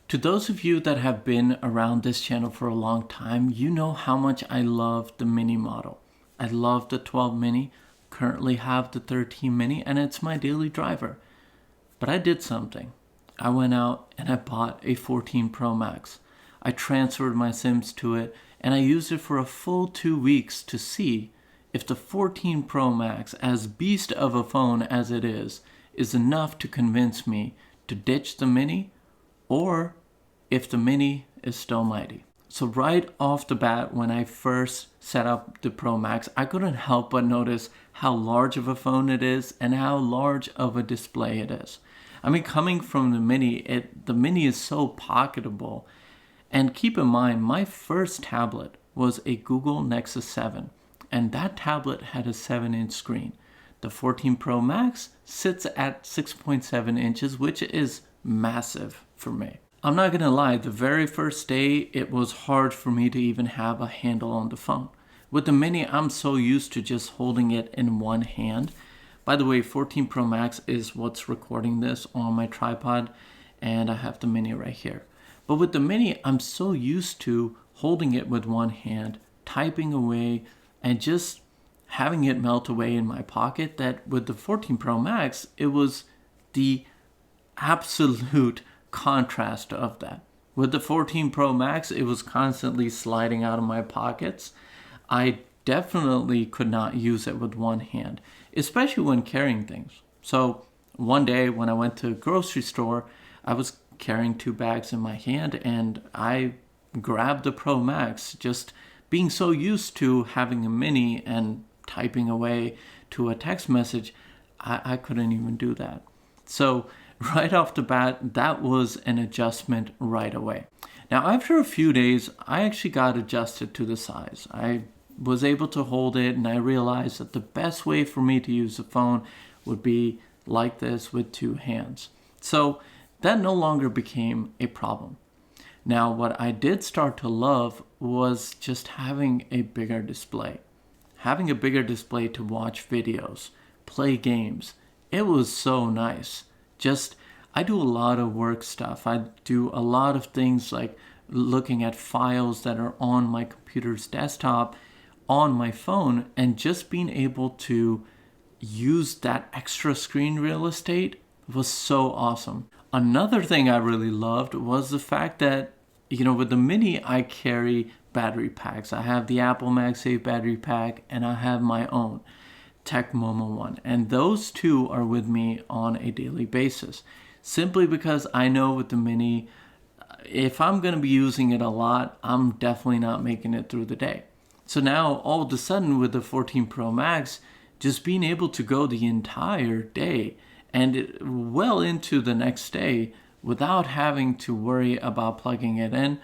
To those of you that have been around this channel for a long time, you know how much I love the mini model. I love the 12 mini, currently have the 13 mini, and it's my daily driver. But I did something. I went out and I bought a 14 Pro Max. I transferred my Sims to it and I used it for a full 2 weeks to see if the 14 Pro Max, as beast of a phone as it is enough to convince me to ditch the mini, or if the mini is still mighty. So right off the bat, when I first set up the Pro Max, I couldn't help but notice how large of a phone it is and how large of a display it is. I mean, coming from the mini is so pocketable. And keep in mind, my first tablet was a Google Nexus 7, and that tablet had a 7-inch screen. The 14 Pro Max sits at 6.7 inches, which is massive for me. I'm not gonna lie, the very first day, it was hard for me to even have a handle on the phone. With the mini, I'm so used to just holding it in one hand. By the way, 14 Pro Max is what's recording this on my tripod, and I have the mini right here. But with the mini, I'm so used to holding it with one hand, typing away, and just having it melt away in my pocket, that with the 14 Pro Max, it was the absolute contrast of that. With the 14 Pro Max, it was constantly sliding out of my pockets. I definitely could not use it with one hand, especially when carrying things. So one day when I went to a grocery store, I was carrying 2 bags in my hand and I grabbed the Pro Max, just being so used to having a mini and typing away to a text message, I couldn't even do that. So right off the bat, that was an adjustment right away. Now, after a few days, I actually got adjusted to the size. I was able to hold it, and I realized that the best way for me to use the phone would be like this with 2 hands. So that no longer became a problem. Now, what I did start to love was just having a bigger display. Having a bigger display to watch videos, play games. It was so nice. I do a lot of work stuff. I do a lot of things like looking at files that are on my computer's desktop on my phone, and just being able to use that extra screen real estate was so awesome. Another thing I really loved was the fact that, with the mini, I carry battery packs. I have the Apple Magsafe battery pack and I have my own Tech Momo one. And those two are with me on a daily basis. Simply because I know with the mini, if I'm going to be using it a lot, I'm definitely not making it through the day. So now all of a sudden with the 14 Pro Max, just being able to go the entire day and well into the next day without having to worry about plugging it in,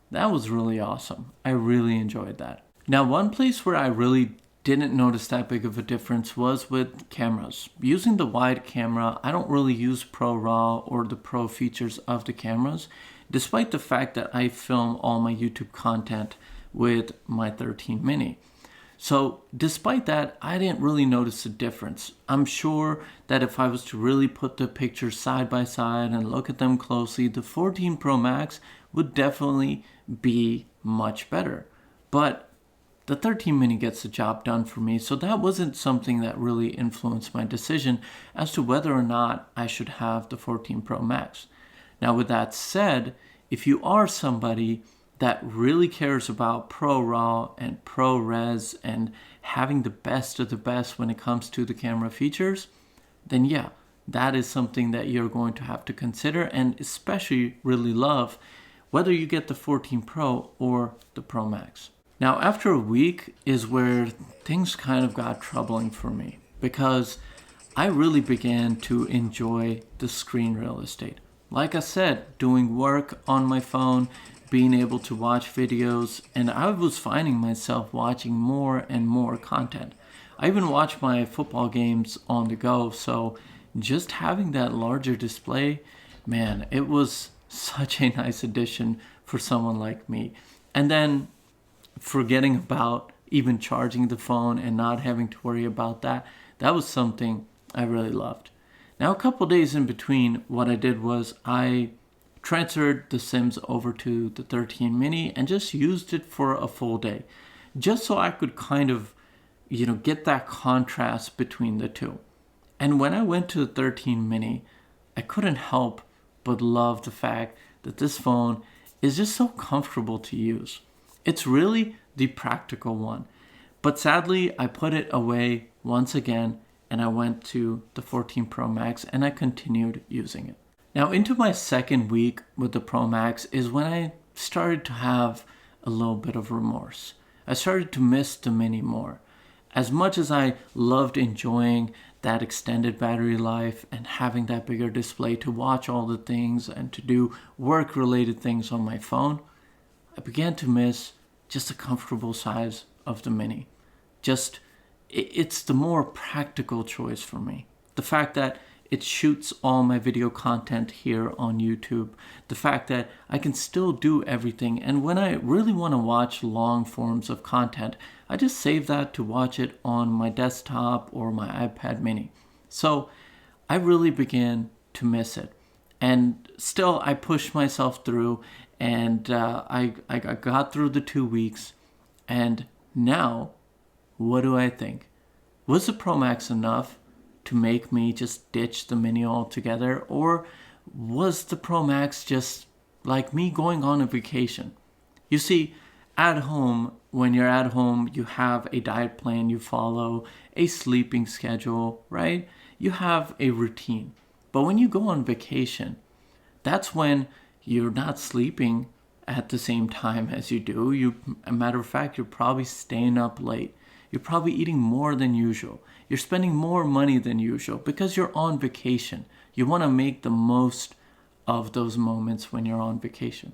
that was really awesome. I really enjoyed that. Now, one place where I really didn't notice that big of a difference was with cameras. Using the wide camera, I don't really use Pro RAW or the Pro features of the cameras, despite the fact that I film all my YouTube content with my 13 mini. So despite that, I didn't really notice a difference. I'm sure that if I was to really put the pictures side by side and look at them closely, the 14 Pro Max would definitely be much better. But the 13 mini gets the job done for me, so that wasn't something that really influenced my decision as to whether or not I should have the 14 Pro Max. Now, with that said, if you are somebody that really cares about Pro RAW and Pro Res and having the best of the best when it comes to the camera features, then yeah, that is something that you're going to have to consider and especially really love, whether you get the 14 Pro or the Pro Max. Now, after a week is where things kind of got troubling for me, because I really began to enjoy the screen real estate. Like I said, doing work on my phone, being able to watch videos, and I was finding myself watching more and more content. I even watch my football games on the go, so just having that larger display, man, it was such a nice addition for someone like me. And then forgetting about even charging the phone and not having to worry about that, that was something I really loved. Now, a couple days in between, what I did was I transferred the SIMs over to the 13 mini and just used it for a full day, just so I could kind of, get that contrast between the two. And when I went to the 13 mini, I couldn't help but love the fact that this phone is just so comfortable to use. It's really the practical one. But sadly, I put it away once again and I went to the 14 Pro Max and I continued using it. Now, into my second week with the Pro Max is when I started to have a little bit of remorse. I started to miss the Mini more. As much as I loved enjoying that extended battery life and having that bigger display to watch all the things and to do work-related things on my phone, I began to miss just the comfortable size of the Mini. It's the more practical choice for me. The fact that it shoots all my video content here on YouTube. The fact that I can still do everything. And when I really want to watch long forms of content, I just save that to watch it on my desktop or my iPad mini. So I really began to miss it. And still, I pushed myself through and I got through the 2 weeks. And now, what do I think? Was the Pro Max enough to make me just ditch the Mini altogether? Or was the Pro Max just like me going on a vacation? You see, at home, when you're at home, you have a diet plan you follow, a sleeping schedule, right? You have a routine. But when you go on vacation, that's when you're not sleeping at the same time as you do. A matter of fact, you're probably staying up late. You're probably eating more than usual. You're spending more money than usual because you're on vacation. You want to make the most of those moments when you're on vacation.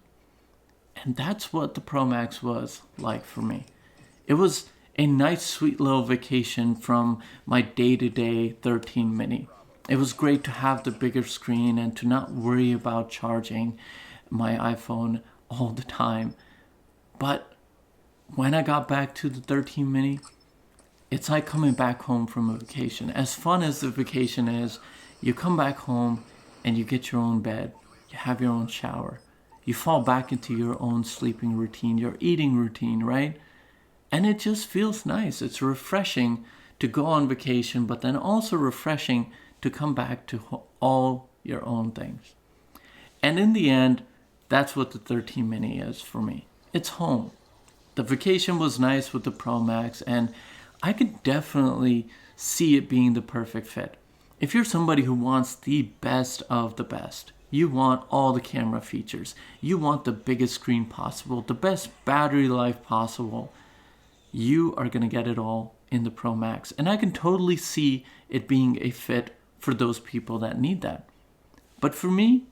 And that's what the Pro Max was like for me. It was a nice, sweet little vacation from my day-to-day 13 mini. It was great to have the bigger screen and to not worry about charging my iPhone all the time. But when I got back to the 13 mini, it's like coming back home from a vacation. As fun as the vacation is, you come back home and you get your own bed. You have your own shower. You fall back into your own sleeping routine, your eating routine, right? And it just feels nice. It's refreshing to go on vacation, but then also refreshing to come back to all your own things. And in the end, that's what the 13 mini is for me. It's home. The vacation was nice with the Pro Max, and I could definitely see it being the perfect fit. If you're somebody who wants the best of the best, you want all the camera features, you want the biggest screen possible, the best battery life possible, you are going to get it all in the Pro Max. And I can totally see it being a fit for those people that need that. But for me,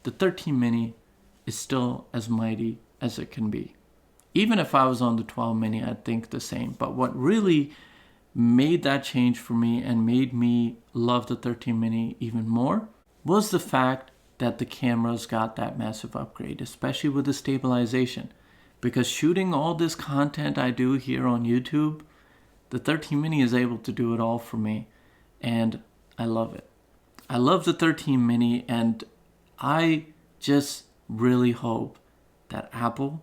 the 13 mini is still as mighty as it can be. Even if I was on the 12 mini, I'd think the same. But what really made that change for me and made me love the 13 mini even more was the fact that the cameras got that massive upgrade, especially with the stabilization. Because shooting all this content I do here on YouTube, the 13 mini is able to do it all for me. And I love it. I love the 13 mini, and I just really hope that Apple,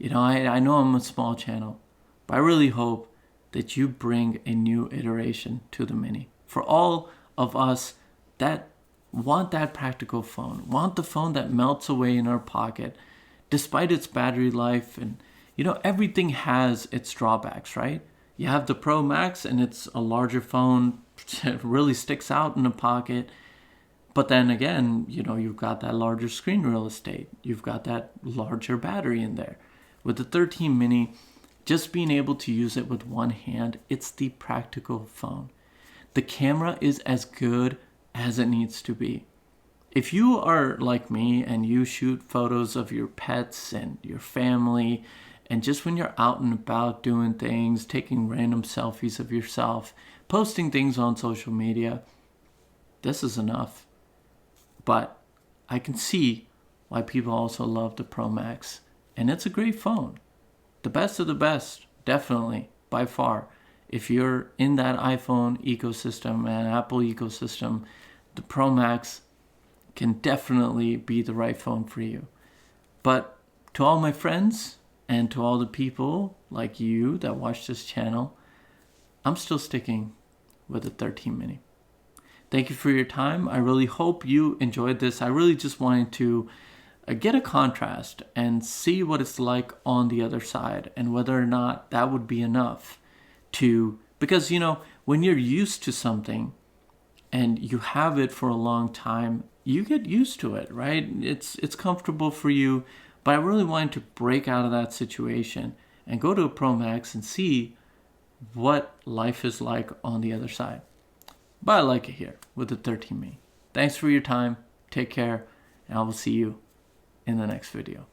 I know I'm a small channel, but I really hope that you bring a new iteration to the Mini. For all of us that want that practical phone, want the phone that melts away in our pocket, despite its battery life, and everything has its drawbacks, right? You have the Pro Max and it's a larger phone, it really sticks out in the pocket. But then again, you've got that larger screen real estate. You've got that larger battery in there. With the 13 mini, just being able to use it with one hand, it's the practical phone. The camera is as good as it needs to be. If you are like me and you shoot photos of your pets and your family, and just when you're out and about doing things, taking random selfies of yourself, posting things on social media, this is enough. But I can see why people also love the Pro Max. And it's a great phone. The best of the best, definitely, by far. If you're in that iPhone ecosystem and Apple ecosystem, the Pro Max can definitely be the right phone for you. But to all my friends and to all the people like you that watch this channel, I'm still sticking with the 13 mini. Thank you for your time. I really hope you enjoyed this. I really just wanted to get a contrast and see what it's like on the other side and whether or not that would be enough to, because when you're used to something and you have it for a long time, you get used to it, right? It's comfortable for you, but I really wanted to break out of that situation and go to a Pro Max and see what life is like on the other side. But I like it here with the 13 mini. Thanks for your time. Take care, and I will see you in the next video.